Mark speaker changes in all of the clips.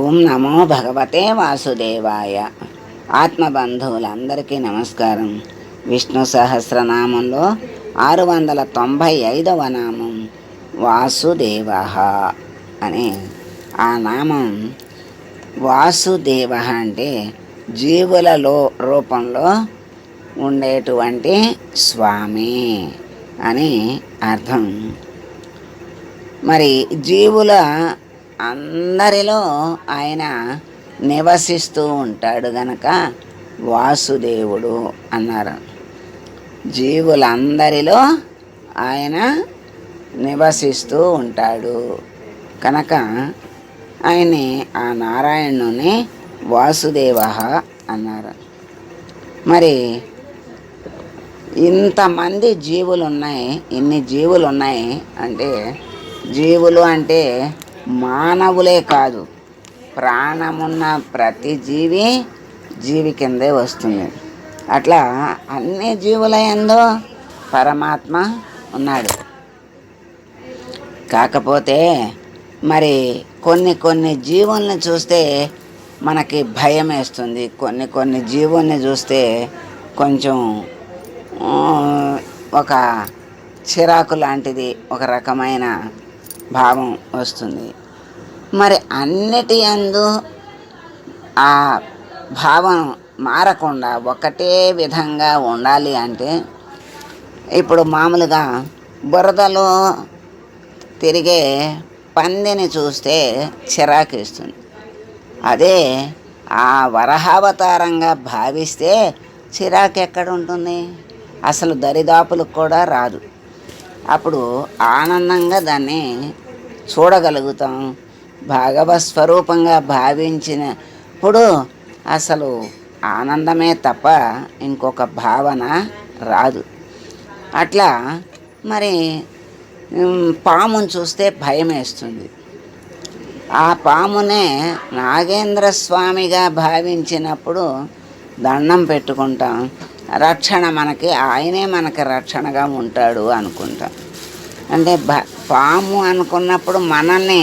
Speaker 1: ఓం నమో భగవతే వాసుదేవాయ. ఆత్మబంధువులందరికీ నమస్కారం. విష్ణు సహస్రనామంలో 695వ నామం వాసుదేవ అని. ఆ నామం వాసుదేవ అంటే జీవులలో రూపంలో ఉండేటువంటి స్వామి అని అర్థం. మరి జీవుల అందరిలో ఆయన నివసిస్తూ ఉంటాడు గనక వాసుదేవుడు అన్నారు. జీవులందరిలో ఆయన నివసిస్తూ ఉంటాడు కనుక ఆయన్ని ఆ నారాయణుని వాసుదేవ అన్నారు. మరి ఇంతమంది జీవులు ఉన్నాయి, ఇన్ని జీవులు ఉన్నాయి అంటే జీవులు అంటే మానవులే కాదు, ప్రాణమున్న ప్రతి జీవి కిందే వస్తుంది. అట్లా అన్ని జీవుల యందు పరమాత్మ ఉన్నాడు. కాకపోతే మరి కొన్ని జీవుల్ని చూస్తే మనకి భయం వేస్తుంది, కొన్ని జీవుల్ని చూస్తే కొంచెం ఒక చిరాకు లాంటిది, ఒక రకమైన భావం వస్తుంది. మరి అన్నిటి యందు ఆ భావం మారకుండా ఒకటే విధంగా ఉండాలి అంటే ఇప్పుడు మామూలుగా బురదలో తిరిగే పందిని చూస్తే చిరాకు ఇస్తుంది. అదే ఆ వరహావతారంగా భావిస్తే చిరాకు ఎక్కడ ఉంటుంది, అసలు దరిదాపులకు కూడా రాదు. అప్పుడు ఆనందంగా దాన్ని చూడగలుగుతాం. భగవత్ స్వరూపంగా భావించినప్పుడు అసలు ఆనందమే తప్ప ఇంకొక భావన రాదు. అట్లా మరి పామును చూస్తే భయం వేస్తుంది. ఆ పామునే నాగేంద్ర స్వామిగా భావించినప్పుడు దండం పెట్టుకుంటాం. రక్షణ మనకి, ఆయనే మనకి రక్షణగా ఉంటాడు అనుకుంటాం. అంటే పాము అనుకున్నప్పుడు మనల్ని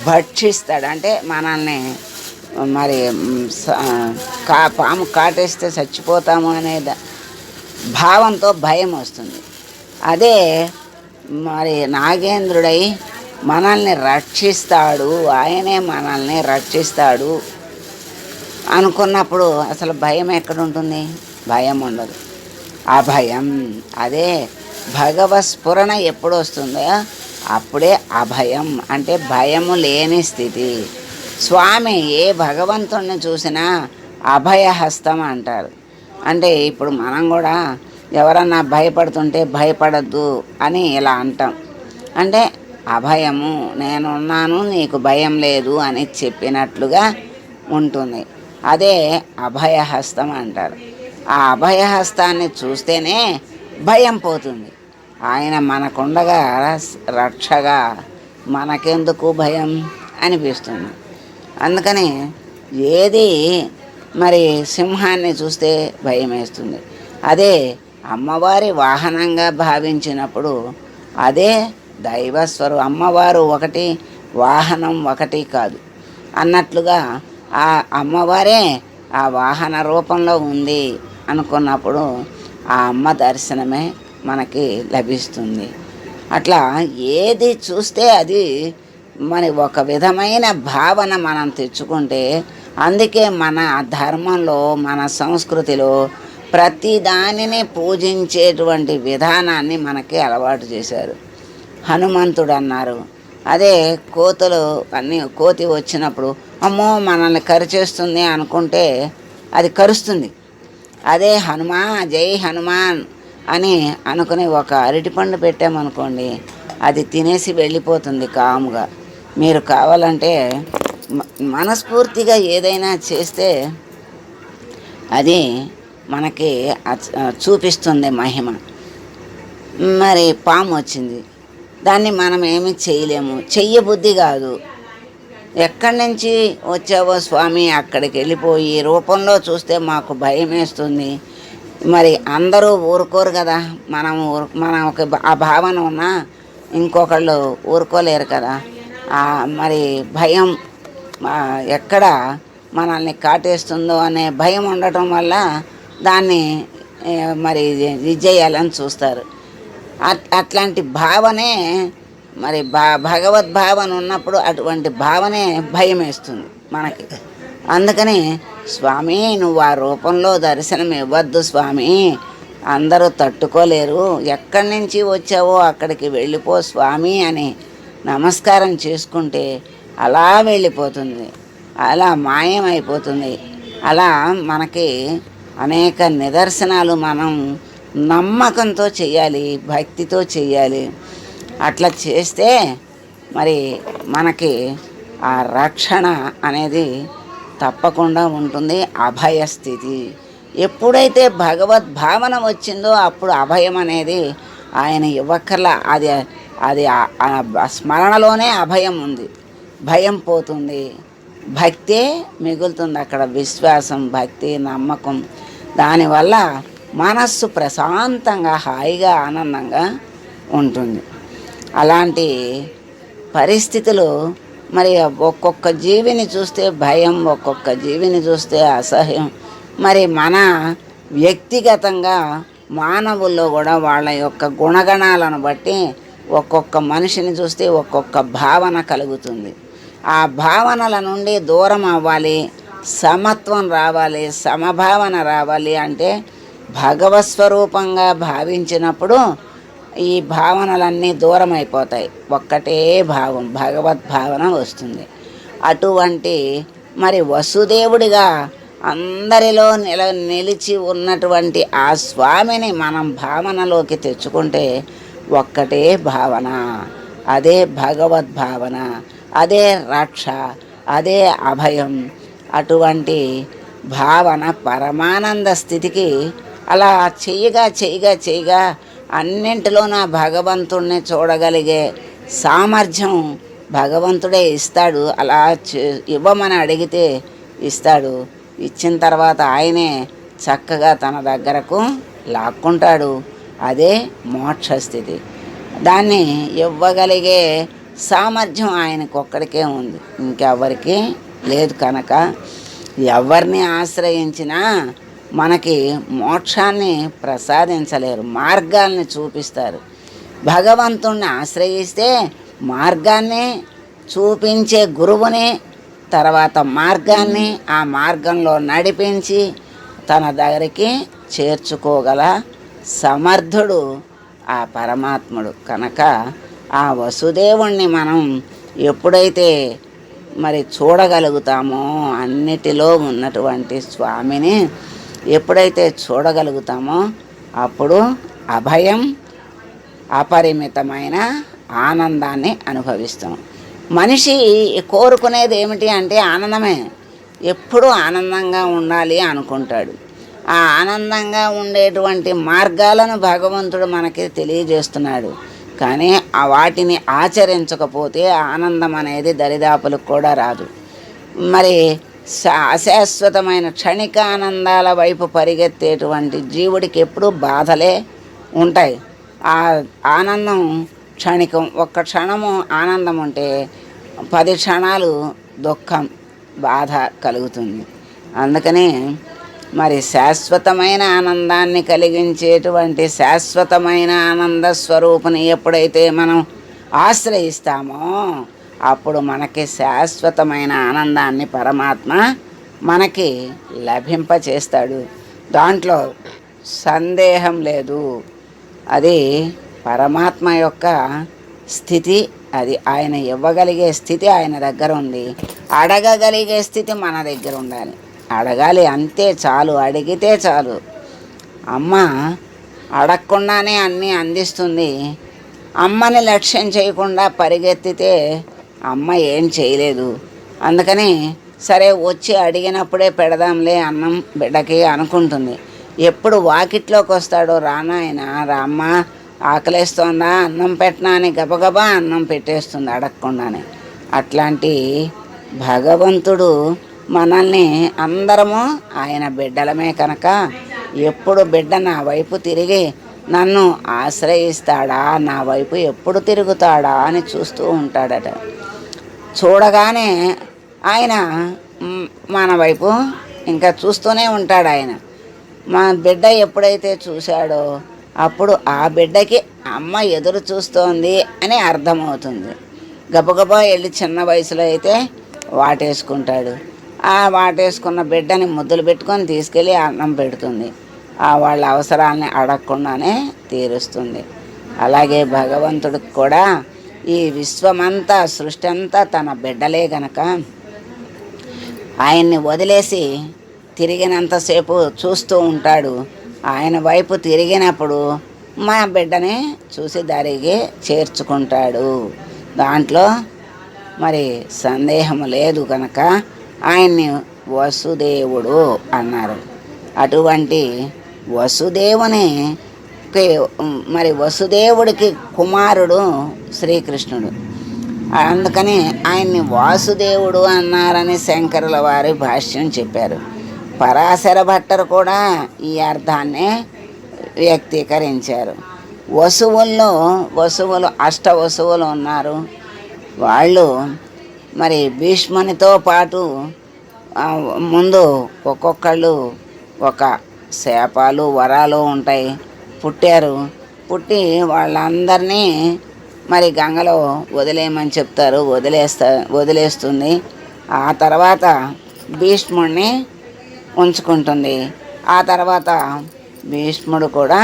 Speaker 1: భక్షిస్తాడు, అంటే మనల్ని మరి పాము కాటేస్తే చచ్చిపోతాము అనే భావంతో భయం వస్తుంది. అదే మరి నాగేంద్రుడై మనల్ని రక్షిస్తాడు, ఆయనే మనల్ని రక్షిస్తాడు అనుకున్నప్పుడు అసలు భయం ఎక్కడుంటుంది, భయం ఉండదు. అభయం, అదే భగవత్ స్ఫురణ ఎప్పుడు వస్తుందో అప్పుడే అభయం, అంటే భయము లేని స్థితి. స్వామి ఏ భగవంతుడిని చూసినా అభయహస్తం అంటారు. అంటే ఇప్పుడు మనం కూడా ఎవరన్నా భయపడుతుంటే భయపడద్దు అని ఇలా అంటాం. అంటే అభయము, నేనున్నాను నీకు భయం లేదు అని చెప్పినట్లుగా ఉంటుంది. అదే అభయహస్తం అంటారు. ఆ అభయహస్తాన్ని చూస్తేనే భయం పోతుంది. ఆయన మనకుండగా రక్షగా మనకెందుకు భయం అనిపిస్తుంది. అందుకని ఏది మరి సింహాన్ని చూస్తే భయం వేస్తుంది. అదే అమ్మవారి వాహనంగా భావించినప్పుడు అదే దైవస్వరు, అమ్మవారు ఒకటి వాహనం ఒకటి కాదు అన్నట్లుగా ఆ అమ్మవారే ఆ వాహన రూపంలో ఉంది అనుకున్నప్పుడు ఆ అమ్మ దర్శనమే మనకి లభిస్తుంది. అట్లా ఏది చూస్తే అది మరి ఒక విధమైన భావన మనం తెచ్చుకుంటే, అందుకే మన ధర్మంలో మన సంస్కృతిలో ప్రతి దానిని పూజించేటువంటి విధానాన్ని మనకి అలవాటు చేశారు. హనుమంతుడు అన్నారు. అదే కోతులు అన్నీ, కోతి వచ్చినప్పుడు అమ్మో మనల్ని కరిచేస్తుంది అనుకుంటే అది కరుస్తుంది. అదే హనుమా జై హనుమాన్ అని అనుకుని ఒక అరటిపండు పెట్టామనుకోండి, అది తినేసి వెళ్ళిపోతుంది కాముగా. మీరు కావాలంటే మనస్ఫూర్తిగా ఏదైనా చేస్తే అది మనకి చూపిస్తుంది మహిమ. మరి పాము వచ్చింది, దాన్ని మనం ఏమీ చేయలేము, చెయ్యబుద్ధి కాదు. ఎక్కడి నుంచి వచ్చావో స్వామి, అక్కడికి వెళ్ళిపోయి రూపంలో చూస్తే మాకు భయం వేస్తుంది. మరి అందరూ ఊరుకోరు కదా, మనం ఒక ఆ భావన ఉన్నా ఇంకొకళ్ళు ఊరుకోలేరు కదా. మరి భయం ఎక్కడ మనల్ని కాటేస్తుందో అనే భయం ఉండటం వల్ల దాన్ని మరి ఇది చేయాలని చూస్తారు. అట్లాంటి భావనే మరి భగవద్భావన ఉన్నప్పుడు అటువంటి భావనే భయం వేస్తుంది మనకి. అందుకని స్వామి నువ్వు ఆ రూపంలో దర్శనం ఇవ్వద్దు స్వామి, అందరూ తట్టుకోలేరు, ఎక్కడి నుంచి వచ్చావో అక్కడికి వెళ్ళిపో స్వామి అని నమస్కారం చేసుకుంటే అలా వెళ్ళిపోతుంది, అలా మాయమైపోతుంది. అలా మనకి అనేక నిదర్శనాలు మనం నమ్మకంతో చేయాలి, భక్తితో చేయాలి. అట్లా చేస్తే మరి మనకి ఆ రక్షణ అనేది తప్పకుండా ఉంటుంది. అభయస్థితి ఎప్పుడైతే భగవద్భావన వచ్చిందో అప్పుడు అభయం అనేది ఆయన ఇవ్వక్కర్లా. అది అది స్మరణలోనే అభయం ఉంది, భయం పోతుంది, భక్తే మిగులుతుంది అక్కడ. విశ్వాసం, భక్తి, నమ్మకం, దానివల్ల మనస్సు ప్రశాంతంగా హాయిగా ఆనందంగా ఉంటుంది. అలాంటి పరిస్థితులు మరి ఒక్కొక్క జీవిని చూస్తే భయం, ఒక్కొక్క జీవిని చూస్తే అసహ్యం. మరి మన వ్యక్తిగతంగా మానవుల్లో కూడా వాళ్ళ యొక్క గుణగణాలను బట్టి ఒక్కొక్క మనిషిని చూస్తే ఒక్కొక్క భావన కలుగుతుంది. ఆ భావనల నుండి దూరం అవ్వాలి, సమత్వం రావాలి, సమభావన రావాలి అంటే భగవత్స్వరూపంగా భావించినప్పుడు ఈ భావనలన్నీ దూరం అయిపోతాయి. ఒక్కటే భావం, భగవద్భావన వస్తుంది. అటువంటి మరి వసుదేవుడిగా అందరిలో నిలిచి ఉన్నటువంటి ఆ స్వామిని మనం భావనలోకి తెచ్చుకుంటే ఒక్కటే భావన, అదే భగవద్భావన, అదే రక్ష, అదే అభయం. అటువంటి భావన పరమానంద స్థితికి అలా చేయగా అన్నింటిలో నా భగవంతుణ్ణి చూడగలిగే సామర్థ్యం భగవంతుడే ఇస్తాడు. అలా ఇవ్వమని అడిగితే ఇస్తాడు. ఇచ్చిన తర్వాత ఆయనే చక్కగా తన దగ్గరకు లాక్కుంటాడు. అదే మోక్షస్థితి. దాన్ని ఇవ్వగలిగే సామర్థ్యం ఆయనకొక్కడికే ఉంది, ఇంకెవరికి లేదు. కనుక ఎవరిని ఆశ్రయించినా మనకి మోక్షాన్ని ప్రసాదించలేరు, మార్గాల్ని చూపిస్తారు. భగవంతుణ్ణి ఆశ్రయిస్తే మార్గాన్ని చూపించే గురువుని, తర్వాత మార్గాన్ని ఆ మార్గంలో నడిపించి తన దగ్గరికి చేర్చుకోగల సమర్థుడు ఆ పరమాత్ముడు. కనుక ఆ వసుదేవుణ్ణి మనం ఎప్పుడైతే మరి చూడగలుగుతామో, అన్నిటిలో ఉన్నటువంటి స్వామిని ఎప్పుడైతే చూడగలుగుతామో అప్పుడు అభయం, అపరిమితమైన ఆనందాన్ని అనుభవిస్తాం. మనిషి కోరుకునేది ఏమిటి అంటే ఆనందమే. ఎప్పుడూ ఆనందంగా ఉండాలి అనుకుంటాడు. ఆ ఆనందంగా ఉండేటువంటి మార్గాలను భగవంతుడు మనకి తెలియజేస్తున్నాడు. కానీ ఆ వాటిని ఆచరించకపోతే ఆనందం అనేది దరిదాపులకు కూడా రాదు. మరి అశాశ్వతమైన క్షణిక ఆనందాల వైపు పరిగెత్తేటువంటి జీవుడికి ఎప్పుడూ బాధలే ఉంటాయి. ఆ ఆనందం క్షణికం. ఒక్క క్షణము ఆనందం ఉంటే 10 క్షణాలు దుఃఖం, బాధ కలుగుతుంది. అందుకని మరి శాశ్వతమైన ఆనందాన్ని కలిగించేటువంటి శాశ్వతమైన ఆనంద స్వరూపుని ఎప్పుడైతే మనం ఆశ్రయిస్తామో అప్పుడు మనకి శాశ్వతమైన ఆనందాన్ని పరమాత్మ మనకి లభింపచేస్తాడు. దాంట్లో సందేహం లేదు. అది పరమాత్మ యొక్క స్థితి. అది ఆయన ఇవ్వగలిగే స్థితి ఆయన దగ్గర ఉంది. అడగగలిగే స్థితి మన దగ్గర ఉండాలి. అడగాలి, అంతే చాలు, అడిగితే చాలు. అమ్మ అడగకుండానే అన్నీ అందిస్తుంది. అమ్మని లక్ష్యం చేయకుండా పరిగెత్తితే అమ్మ ఏం చేయలేదు. అందుకని సరే వచ్చి అడిగినప్పుడే పెడదాంలే అన్నం బిడ్డకి అనుకుంటుంది. ఎప్పుడు వాకిట్లోకి వస్తాడో రానాయన రామ్మ ఆకలేస్తోందా అన్నం పెట్టనా అని గబగబా అన్నం పెట్టేస్తుంది అడగకుండానే. అట్లాంటి భగవంతుడు మనల్ని అందరము ఆయన బిడ్డలమే కనుక ఎప్పుడు బిడ్డ నా వైపు తిరిగి నన్ను ఆశ్రయిస్తాడా, నా వైపు ఎప్పుడు తిరుగుతాడా అని చూస్తూ ఉంటాడట. చూడగానే ఆయన మన వైపు ఇంకా చూస్తూనే ఉంటాడు. ఆయన మా బిడ్డ ఎప్పుడైతే చూశాడో అప్పుడు ఆ బిడ్డకి అమ్మ ఎదురు చూస్తోంది అని అర్థమవుతుంది. గబగబా వెళ్ళి చిన్న వయసులో అయితే వాటేసుకుంటాడు. ఆ వాటేసుకున్న బిడ్డని ముద్దులు పెట్టుకొని తీసుకెళ్ళి అన్నం పెడుతుంది. వాళ్ళ అవసరాలని అడగకుండానే తీరుస్తుంది. అలాగే భగవంతుడికి కూడా ఈ విశ్వమంతా సృష్టి అంతా తన బిడ్డలే గనక ఆయన్ని వదిలేసి తిరిగినంతసేపు చూస్తూ ఉంటాడు. ఆయన వైపు తిరిగినప్పుడు మా బిడ్డని చూసి దారికి చేర్చుకుంటాడు. దాంట్లో మరి సందేహం లేదు కనుక ఆయన్ని వసుదేవుడు అన్నారు. అటువంటి వసుదేవుని మరి వసుదేవుడికి కుమారుడు శ్రీకృష్ణుడు. అందుకని ఆయన్ని వాసుదేవుడు అన్నారని శంకరుల వారి భాష్యం చెప్పారు. పరాశర భట్టరు కూడా ఈ అర్థాన్నే వ్యక్తీకరించారు. వసువులు అష్టవసువులు ఉన్నారు. వాళ్ళు మరి భీష్మునితో పాటు ముందు ఒక్కొక్కళ్ళు ఒక శాపాలు వరాలు ఉంటాయి పుట్టి వాళ్ళందరినీ మరి గంగలో వదిలేయమని చెప్తారు. వదిలేస్తుంది. ఆ తర్వాత భీష్ముడిని ఉంచుకుంటుంది. ఆ తర్వాత భీష్ముడు కూడా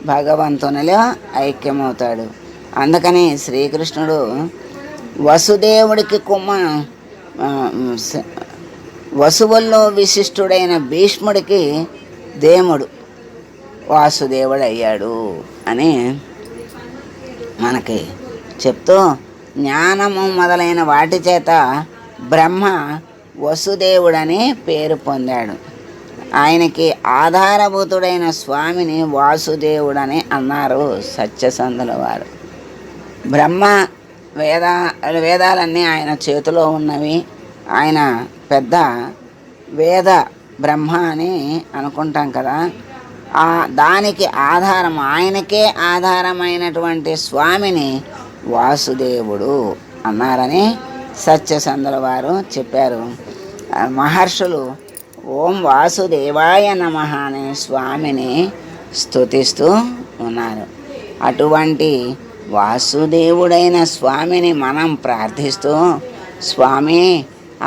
Speaker 1: భగవంతునిలో ఐక్యమవుతాడు. అందుకని శ్రీకృష్ణుడు వసుదేవుడికి వసువుల్లో విశిష్టుడైన భీష్ముడికి దేముడు వాసుదేవుడు అయ్యాడు అని మనకి చెప్తూ, జ్ఞానము మొదలైన వాటి చేత బ్రహ్మ వసుదేవుడని పేరు పొందాడు. ఆయనకి ఆధారభూతుడైన స్వామిని వాసుదేవుడని అన్నారు సత్యసంధుల వారు. బ్రహ్మ వేదాలన్నీ ఆయన చేతిలో ఉన్నవి. ఆయన పెద్ద వేద బ్రహ్మ అని అనుకుంటాం కదా. దానికి ఆధారం, ఆయనకే ఆధారమైనటువంటి స్వామిని వాసుదేవుడు అన్నారని సత్యసంధుల వారు చెప్పారు. మహర్షులు ఓం వాసుదేవాయ నమః అనే స్వామిని స్తుతిస్తూ ఉన్నారు. అటువంటి వాసుదేవుడైన స్వామిని మనం ప్రార్థిస్తూ, స్వామి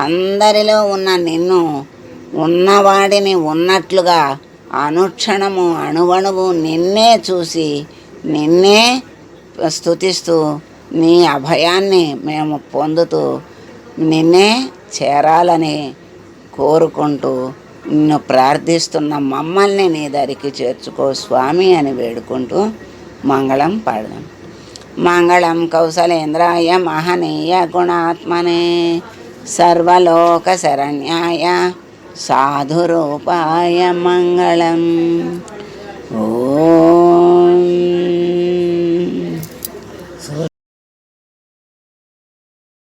Speaker 1: అందరిలో ఉన్న నిన్ను ఉన్నవాడిని ఉన్నట్లుగా అనుక్షణము అణువణువు నిన్నే చూసి నిన్నే స్తుతిస్తూ నీ అభయాన్ని మేము పొందుతూ నిన్నే చేరాలని కోరుకుంటూ నిన్ను ప్రార్థిస్తున్న మమ్మల్ని నీ దరికి చేర్చుకో స్వామి అని వేడుకుంటూ మంగళం పాడదాం. మంగళం కౌసలేంద్రాయ మహనీయ గుణాత్మనే సర్వలోక శరణ్యాయ సాధురూపాయ మంగళం.